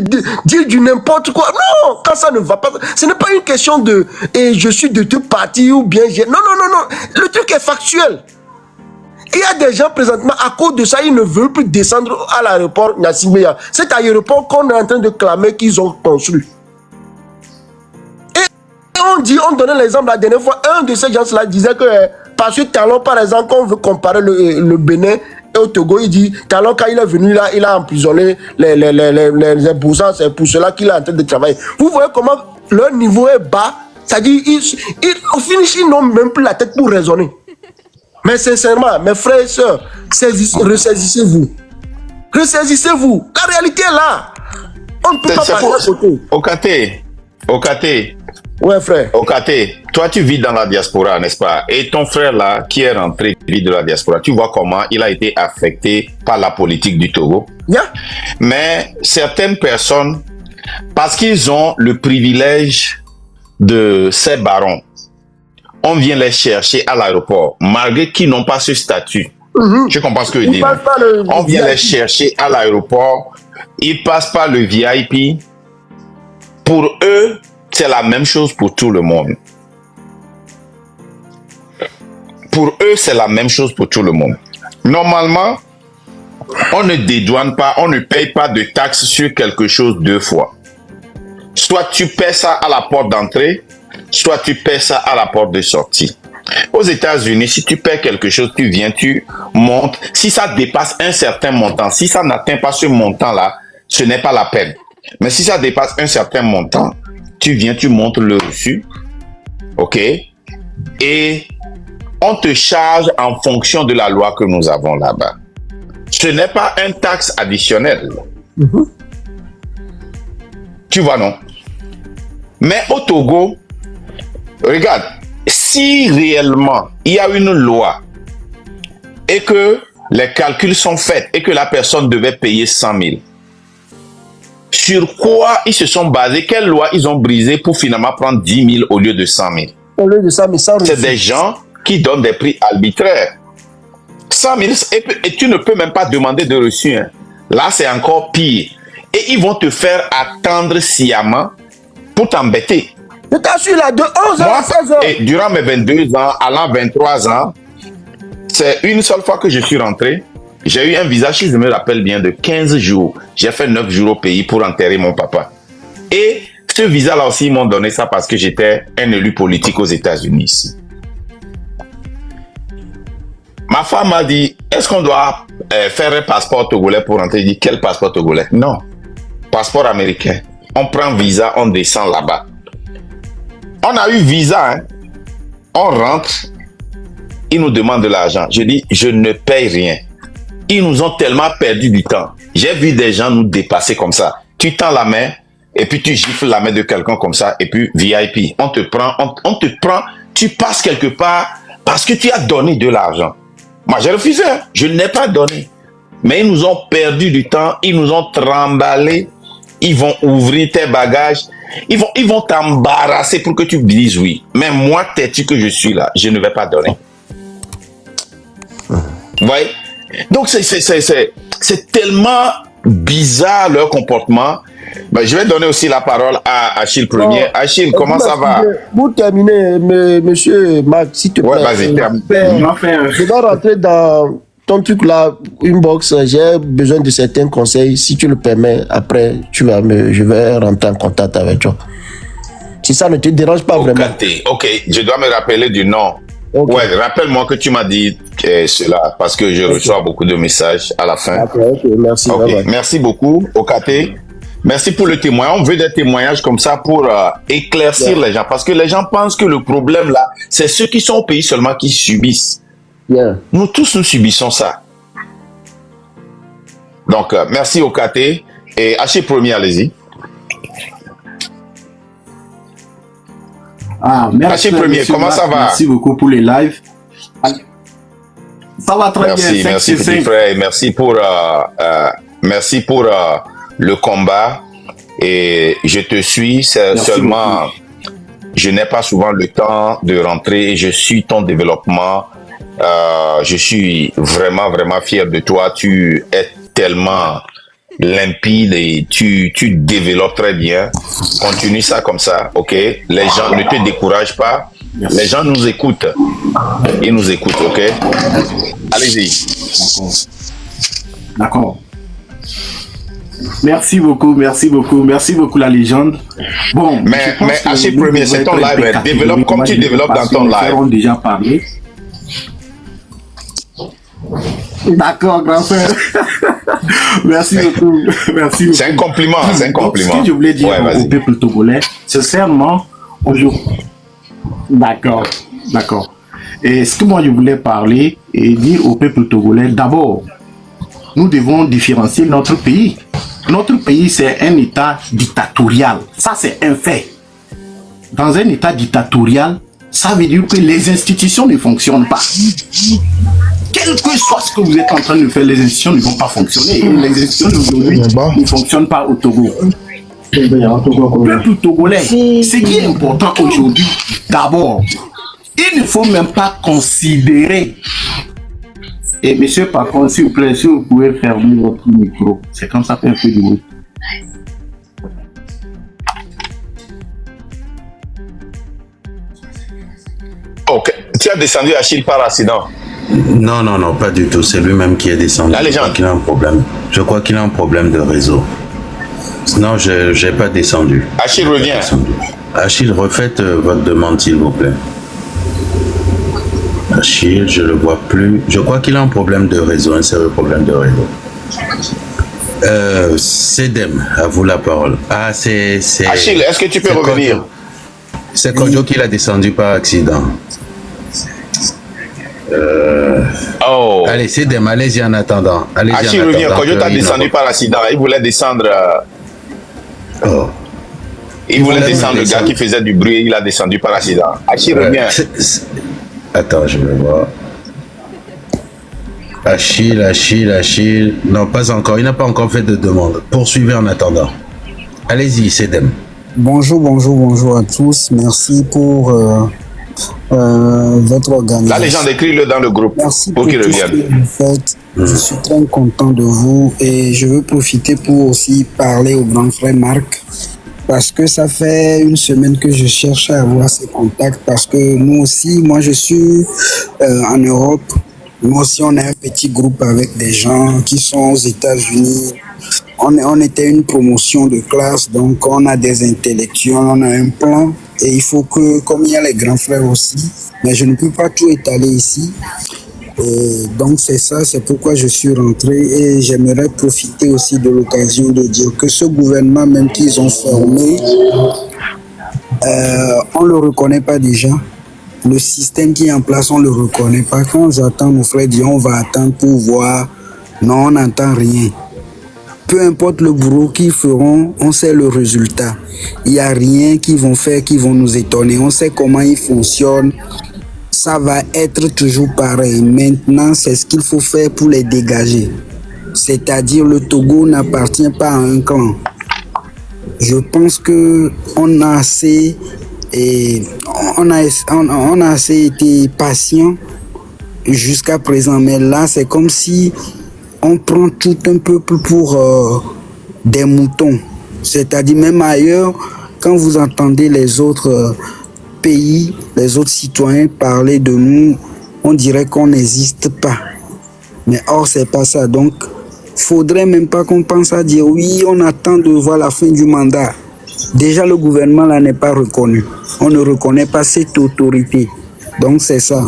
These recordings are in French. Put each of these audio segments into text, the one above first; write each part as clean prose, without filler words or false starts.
dire du n'importe quoi. Non, quand ça ne va pas, ce n'est pas une question de je suis de tout parti ou bien non, non, non, non. Le truc est factuel. Il y a des gens présentement, à cause de ça, ils ne veulent plus descendre à l'aéroport Nassimbeya. C'est à l'aéroport qu'on est en train de clamer qu'ils ont construit. Et on donnait l'exemple la dernière fois, un de ces gens-là disait que parce que Talon, par exemple, quand on veut comparer le Bénin et au Togo, il dit, Talon, quand il est venu là, il a emprisonné les opposants, c'est pour cela qu'il est en train de travailler. Vous voyez comment leur niveau est bas, c'est-à-dire, au finish, ils n'ont même plus la tête pour raisonner. Mais sincèrement, mes frères et sœurs, ressaisissez-vous. Ressaisissez-vous. La réalité est là. On ne peut pas passer à côté. Okaté. Ouais, frère. Okaté, toi, tu vis dans la diaspora, n'est-ce pas? Et ton frère là, qui est rentré vit de la diaspora, tu vois comment il a été affecté par la politique du Togo. Yeah. Mais certaines personnes, parce qu'ils ont le privilège de ces barons, on vient les chercher à l'aéroport, malgré qu'ils n'ont pas ce statut. Tu comprends ce que je dis? On vient les chercher à l'aéroport, ils passent par le VIP. Pour eux, c'est la même chose pour tout le monde. Pour eux, c'est la même chose pour tout le monde. Normalement, on ne dédouane pas, on ne paye pas de taxes sur quelque chose deux fois. Soit tu paies ça à la porte d'entrée, soit tu paies ça à la porte de sortie. Aux États-Unis, si tu paies quelque chose, tu viens, tu montes. Si ça dépasse un certain montant, si ça n'atteint pas ce montant-là, ce n'est pas la peine. Mais si ça dépasse un certain montant, tu viens, tu montres le reçu, ok? Et on te charge en fonction de la loi que nous avons là-bas. Ce n'est pas une taxe additionnelle. Tu vois, non? Mais au Togo, regarde, si réellement il y a une loi et que les calculs sont faits et que la personne devait payer 100 000, sur quoi ils se sont basés? Quelle loi ils ont brisé pour finalement prendre 10 000 au lieu de 100 000? Au lieu de 100 000, c'est des gens qui donnent des prix arbitraires. 100 000, et tu ne peux même pas demander de reçu. Hein. Là, c'est encore pire. Et ils vont te faire attendre sciemment pour t'embêter. Je t'assure là, de 11 ans à 16 ans. Et durant mes 22 ans, allant 23 ans, c'est une seule fois que je suis rentré. J'ai eu un visa, si je me rappelle bien, de 15 jours. J'ai fait 9 jours au pays pour enterrer mon papa. Et ce visa-là aussi, ils m'ont donné ça parce que j'étais un élu politique aux États-Unis ici. Ma femme m'a dit, est-ce qu'on doit faire un passeport togolais pour rentrer? Je dis, quel passeport togolais? Non, passeport américain. On prend visa, on descend là-bas. On a eu visa, hein. On rentre, ils nous demandent de l'argent. Je dis, je ne paye rien. Ils nous ont tellement perdu du temps. J'ai vu des gens nous dépasser comme ça. Tu tends la main et puis tu gifles la main de quelqu'un comme ça et puis VIP. On te prend, tu passes quelque part parce que tu as donné de l'argent. Moi, j'ai refusé. Je n'ai pas donné. Mais ils nous ont perdu du temps. Ils nous ont tremballé. Ils vont ouvrir tes bagages. Ils vont t'embarrasser pour que tu dises oui. Mais moi, têtu que je suis là, je ne vais pas donner. Vous voyez? Donc, c'est tellement bizarre leur comportement. Ben, je vais donner aussi la parole à Achille Premier. Achille, comment ça va? Pour terminer, monsieur Marc, s'il te plaît. Ouais, vas-y, termine. Je dois rentrer dans ton truc là, inbox. J'ai besoin de certains conseils. Si tu le permets, après, je vais rentrer en contact avec toi. Si ça ne te dérange pas vraiment. Ok, je dois me rappeler du nom. Okay. Ouais, rappelle-moi que tu m'as dit cela parce que je reçois beaucoup de messages à la fin. Ok, merci. Okay. Merci beaucoup, Okaté. Merci pour le témoignage. On veut des témoignages comme ça pour éclaircir les gens parce que les gens pensent que le problème là, c'est ceux qui sont au pays seulement qui subissent. Nous tous, nous subissons ça. Donc, merci Okaté. Et Achille Premier, allez-y. Merci Premier, comment ça va? Merci beaucoup pour les lives. Ça va très bien. Merci petit frère. Merci pour le combat. Et je te suis. Seulement, je n'ai pas souvent le temps de rentrer. Je suis ton développement. Je suis vraiment, vraiment fier de toi. Tu es tellement limpide et tu développes très bien. Continue ça comme ça, ok? Les gens ne te découragent pas. Merci. Les gens nous écoutent. Ils nous écoutent, ok? Allez-y. D'accord. Merci beaucoup la légende. Bon, Mais je pense que Achille nous Premier, devons c'est ton être un peu live. Développe comme tu catégoriques développes dans parce que ton les frères live. ont déjà parlé. D'accord, grand frère. Merci beaucoup. Merci beaucoup. C'est un compliment, c'est un Donc, compliment. ce que je voulais dire Ouais, au vas-y. peuple togolais, sincèrement, aujourd'hui. D'accord. Et ce que moi je voulais parler et dire au peuple togolais, d'abord, nous devons différencier notre pays. Notre pays, c'est un État dictatorial. Ça, c'est un fait. Dans un État dictatorial, ça veut dire que les institutions ne fonctionnent pas. Quel que soit ce que vous êtes en train de faire, les institutions ne vont pas fonctionner. Et les institutions d'aujourd'hui ne fonctionnent pas au Togo. Peuple togolais, ce qui est important aujourd'hui, d'abord, il ne faut même pas considérer. Et monsieur Patron, s'il vous plaît, si vous pouvez fermer votre micro, c'est comme ça fait un peu de bruit. Ok. Tu as descendu Achille par accident. Non, pas du tout. C'est lui-même qui est descendu. La légende. Je crois qu'il a un problème. Je crois qu'il a un problème de réseau. Non, je n'ai pas descendu. Achille revient. Achille, refaites votre demande, s'il vous plaît. Achille, je ne le vois plus. Je crois qu'il a un problème de réseau, un sérieux problème de réseau. Cédem, à vous la parole. Ah, c'est... Achille, est-ce que tu peux revenir? C'est Kojo qui l'a descendu par accident. Oh. Allez, Cédem, allez-y en attendant. Allez-y Achille en revient. attendant Kojo t'a qu'il descendu par accident. Il voulait descendre. Oh. Il voulait voulait descendre me le gars descendre. qui faisait du bruit. Il a descendu par accident. Achille revient. Attends, je vais voir. Achille. Non, pas encore. Il n'a pas encore fait de demande. Poursuivez en attendant. Allez-y, Cédem. Bonjour à tous. Merci pour votre organisation. La légende, écris-le dans le groupe Merci pour pour qu'il tout ce que revienne. vous faites. Je suis très content de vous et je veux profiter pour aussi parler au grand frère Marc parce que ça fait une semaine que je cherche à avoir ces contacts parce que nous aussi, moi je suis en Europe. Nous aussi, on a un petit groupe avec des gens qui sont aux États-Unis. On était une promotion de classe, donc on a des intellectuels, on a un plan. Et il faut que, comme il y a les grands frères aussi, mais je ne peux pas tout étaler ici. Et donc c'est ça, c'est pourquoi je suis rentré et j'aimerais profiter aussi de l'occasion de dire que ce gouvernement même qu'ils ont formé, on ne le reconnaît pas déjà. Le système qui est en place, on ne le reconnaît pas. Quand j'attends mon frère dire on va attendre pour voir, non, on n'entend rien. Peu importe le boulot qu'ils feront, on sait le résultat. Il n'y a rien qu'ils vont faire qui vont nous étonner. On sait comment ils fonctionnent. Ça va être toujours pareil. Maintenant, c'est ce qu'il faut faire pour les dégager. C'est-à-dire le Togo n'appartient pas à un clan. Je pense que on a assez été patient jusqu'à présent. Mais là, c'est comme si on prend tout un peuple pour des moutons. C'est-à-dire même ailleurs, quand vous entendez les autres pays, les autres citoyens parler de nous, on dirait qu'on n'existe pas. Mais or, c'est pas ça. Donc, faudrait même pas qu'on pense à dire oui, on attend de voir la fin du mandat. Déjà, le gouvernement là n'est pas reconnu. On ne reconnaît pas cette autorité. Donc, c'est ça.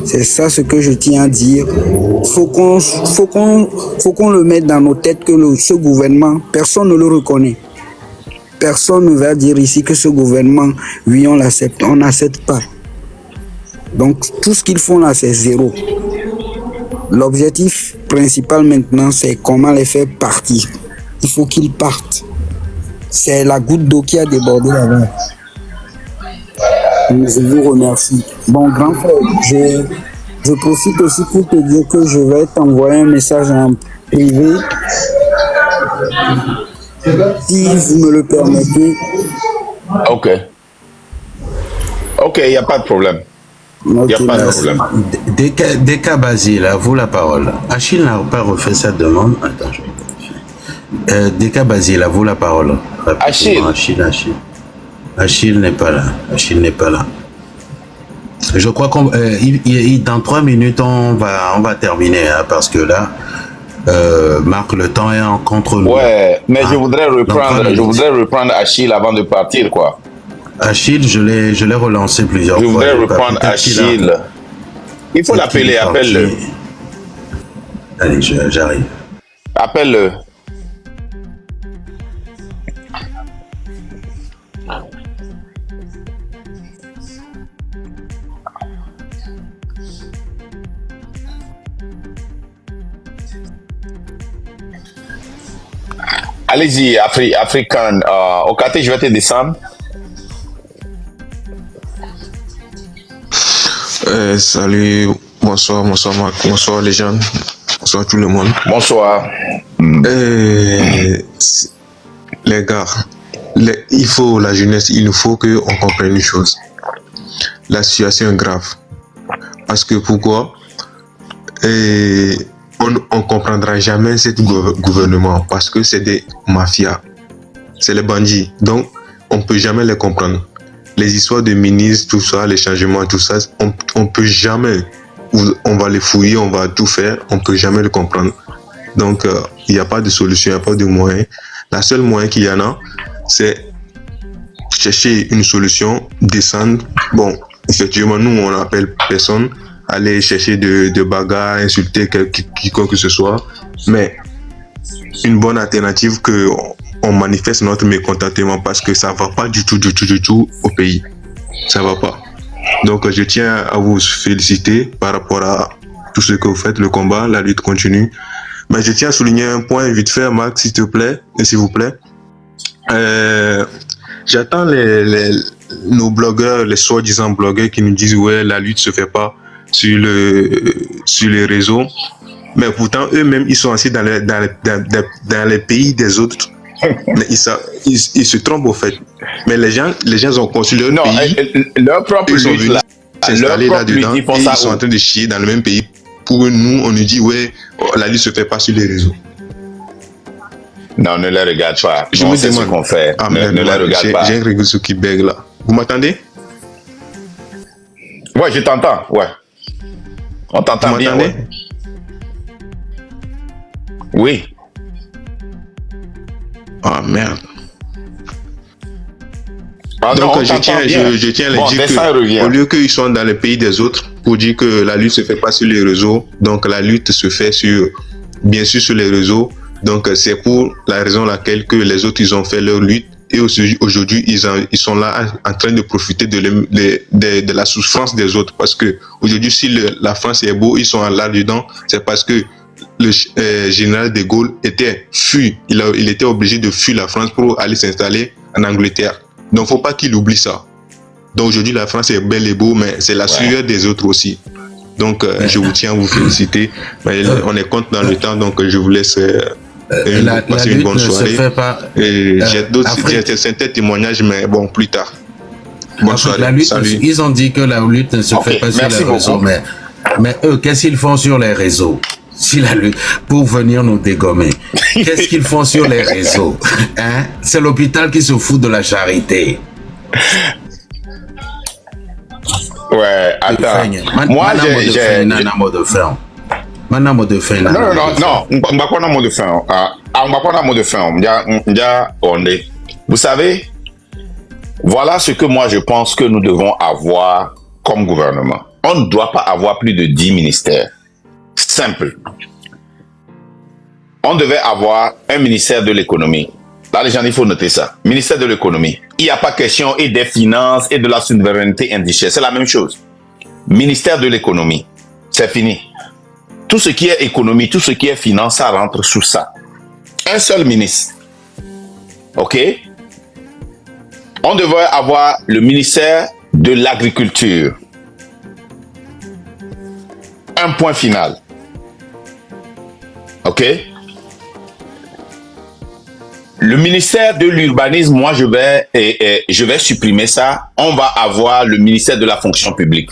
C'est ça ce que je tiens à dire. Faut qu'on le mette dans nos têtes que ce gouvernement, personne ne le reconnaît. Personne ne va dire ici que ce gouvernement, oui, on l'accepte. On n'accepte pas. Donc, tout ce qu'ils font là, c'est zéro. L'objectif principal maintenant, c'est comment les faire partir. Il faut qu'ils partent. C'est la goutte d'eau qui a débordé là-bas. Je vous remercie. Bon, grand frère, je profite aussi pour te dire que je vais t'envoyer un message en privé. Si vous me le permettez. Ok. Ok, il n'y a pas de problème. Il n'y a pas de problème. Dès qu'à Basile, à vous la parole. Achille n'a pas refait sa demande. Attends, je vais vérifier. Deka Basile, à vous la parole. Achille. Achille n'est pas là. Achille n'est pas là. Je crois qu'on dans 3 minutes on va terminer hein, parce que là Marc, le temps est en contre nous. Ouais, mais je voudrais reprendre Achille avant de partir quoi. Achille, je l'ai relancé plusieurs fois. Je voudrais reprendre Achille. Il faut l'appeler, appelle-le. Allez, j'arrive. Appelle-le. Allez-y, Africain. Okate, je vais te descendre. Salut, bonsoir Marc, bonsoir les gens, bonsoir tout le monde. Bonsoir. Les gars, il faut la jeunesse, il nous faut qu'on comprenne une chose. La situation est grave. Parce que pourquoi on ne comprendra jamais ce gouvernement parce que c'est des mafias, c'est les bandits. Donc, on ne peut jamais les comprendre. Les histoires de ministres, tout ça, les changements, tout ça, on peut jamais. On va les fouiller, on va tout faire, on peut jamais le comprendre. Donc, il n'y a pas de solution, il n'y a pas de moyen. La seule moyen qu'il y en a, c'est chercher une solution, descendre. Bon, effectivement, nous, on n'appelle personne, aller chercher de bagarres, insulter quiconque que ce soit. Mais une bonne alternative que on manifeste notre mécontentement parce que ça va pas du tout au pays. Ça va pas. Donc je tiens à vous féliciter par rapport à tout ce que vous faites, le combat, la lutte continue. Mais je tiens à souligner un point vite fait, Marc, s'il te plaît, et s'il vous plaît. J'attends nos blogueurs, les soi-disant blogueurs qui nous disent ouais, la lutte se fait pas sur les réseaux. Mais pourtant, eux-mêmes, ils sont assis dans les pays des autres. Mais ils se trompent au fait. Mais les gens ont conçu leur pays. Leur propre ils sont lutte, venus s'installer là-dedans et ils sont en train de chier dans le même pays. Pour nous, on nous dit ouais, la lutte se fait pas sur les réseaux. Non, ne les regarde pas. Je me demande ce qu'on fait. Ah, ne les regarde pas. J'ai un réseau qui bug là. Vous m'entendez? Ouais, je t'entends. Ouais. On t'entend bien. Ouais. Oui. Ah merde. Ah, donc non, je tiens à les dire qu'au lieu qu'ils sont dans les pays des autres pour dire que la lutte se fait pas sur les réseaux, donc la lutte se fait bien sûr sur les réseaux. Donc c'est pour la raison laquelle que les autres ils ont fait leur lutte et aujourd'hui ils sont là en train de profiter de la souffrance des autres parce que aujourd'hui si la France est beau, ils sont là-dedans, c'est parce que le général de Gaulle était fui, il était obligé de fuir la France pour aller s'installer en Angleterre. Donc faut pas qu'il oublie ça. Donc aujourd'hui la France est belle et beau, mais c'est la sueur des autres aussi. Donc je vous tiens à vous féliciter. Mais on est compte dans le temps, donc je vous laisse passer une bonne soirée. J'ai certains témoignages, mais bon, plus tard. Bonne soirée. Salut. Ils ont dit que la lutte ne se fait pas sur les réseaux, mais eux, qu'est-ce qu'ils font sur les réseaux? Si la lutte, pour venir nous dégommer, qu'est-ce qu'ils font sur les réseaux? Hein? C'est l'hôpital qui se fout de la charité. Ouais, attends. Moi, j'ai... Non, vous savez, voilà ce que moi je pense que nous devons avoir comme gouvernement. On ne doit pas avoir plus de 10 ministères. Simple. On devait avoir un ministère de l'économie. Là, les gens, il faut noter ça. Ministère de l'économie. Il n'y a pas question et des finances et de la souveraineté industrielle. C'est la même chose. Ministère de l'économie. C'est fini. Tout ce qui est économie, tout ce qui est finance, ça rentre sous ça. Un seul ministre. OK? On devrait avoir le ministère de l'agriculture. Un point final. OK? Le ministère de l'urbanisme, moi, je vais supprimer ça. On va avoir le ministère de la fonction publique.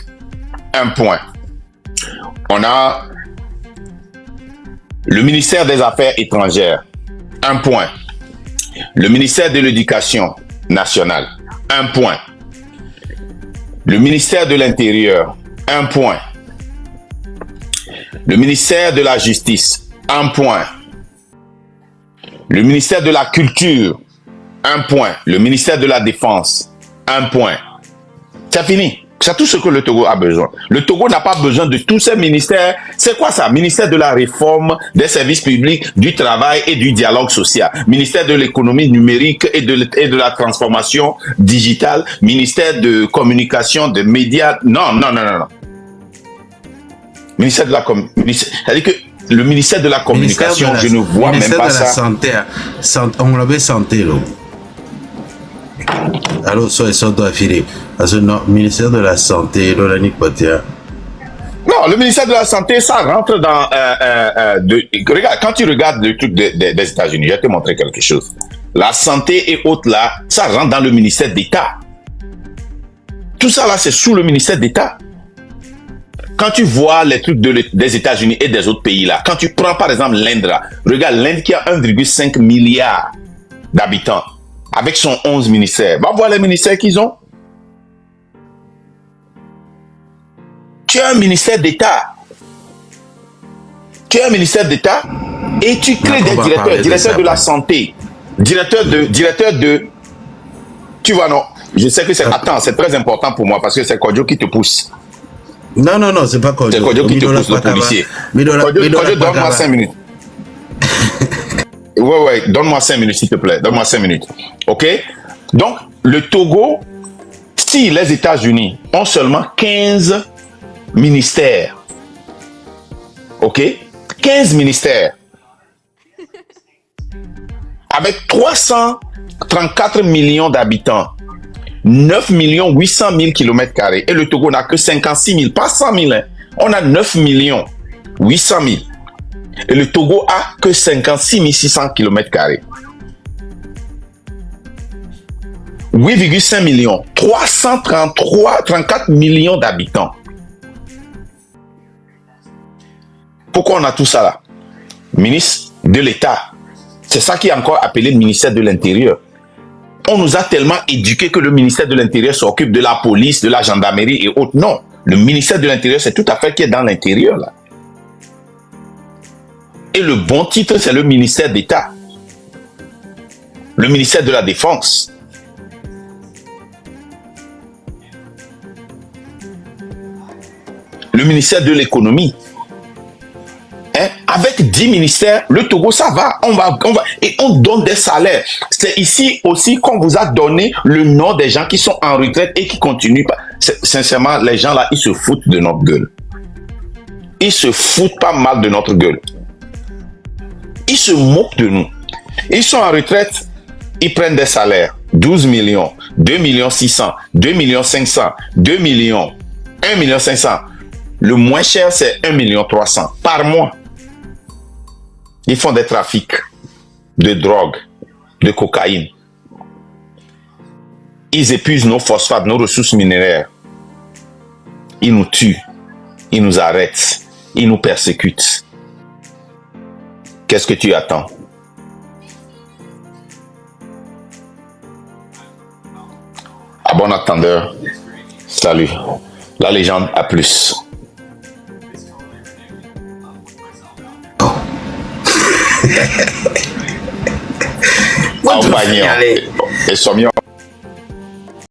Un point. On a le ministère des Affaires étrangères. 1 point. Le ministère de l'Éducation nationale, 1 point. Le ministère de l'Intérieur, 1 point. Le ministère de la Justice, 1 point. Le ministère de la Culture, 1 point. Le ministère de la Défense, 1 point. C'est fini. C'est tout ce que le Togo a besoin. Le Togo n'a pas besoin de tous ces ministères. C'est quoi ça? Ministère de la réforme des services publics, du travail et du dialogue social. Ministère de l'économie numérique et de la transformation digitale. Ministère de communication, de médias. Non. Ministère de la communication. C'est-à-dire que le ministère de la communication, je ne vois même pas ça. Ministère de la santé, on l'avait santé, là. Alors, ça doit filer. Parce que non, ministère de la santé, non, le ministère de la santé, ça rentre dans. Regarde, quand tu regardes le truc des États-Unis, je vais te montrer quelque chose. La santé et autres là, ça rentre dans le ministère d'État. Tout ça là, c'est sous le ministère d'État. Quand tu vois les trucs des États-Unis et des autres pays là, quand tu prends par exemple l'Inde là, regarde l'Inde qui a 1,5 milliard d'habitants, avec son 11 ministères. Va voir les ministères qu'ils ont. Tu as un ministère d'État. Et tu crées des directeurs de la santé, directeur de... Tu vois, non. Je sais que c'est... Attends, c'est très important pour moi parce que c'est Kodjo qui te pousse. Non, c'est pas Kodjo. C'est Kodjo qui te pousse, le policier. Kodjo, donne-moi 5 minutes. Ouais, donne-moi 5 minutes, s'il te plaît. Donne-moi 5 minutes. OK? Donc, le Togo, si les États-Unis ont seulement 15 ministères, OK? 15 ministères, avec 334 millions d'habitants, 9 800 000 km², et le Togo n'a que 56 000, pas 100 000, hein. On a 9 800 000. Et le Togo a que 56 600 km². 8,5 millions, 34 millions d'habitants. Pourquoi on a tout ça là? Ministre de l'État. C'est ça qui est encore appelé le ministère de l'Intérieur. On nous a tellement éduqués que le ministère de l'Intérieur s'occupe de la police, de la gendarmerie et autres. Non, le ministère de l'Intérieur, c'est toute affaire qui est dans l'intérieur là. Et le bon titre, c'est le ministère d'État. Le ministère de la Défense. Le ministère de l'économie. Hein? Avec 10 ministères, le Togo, ça va. On va. Et on donne des salaires. C'est ici aussi qu'on vous a donné le nom des gens qui sont en retraite et qui continuent. Sincèrement, les gens là, ils se foutent de notre gueule. Ils se foutent pas mal de notre gueule. Ils se moquent de nous. Ils sont en retraite, ils prennent des salaires. 12 millions, 2 millions 600, 2 millions 500, 2 millions, 1 million 500. Le moins cher, c'est 1 million 300 par mois. Ils font des trafics de drogue, de cocaïne. Ils épuisent nos phosphates, nos ressources minéraires. Ils nous tuent, ils nous arrêtent, ils nous persécutent. Qu'est-ce que tu attends? À bon attendeur, salut. La légende, à plus. Au panier. Et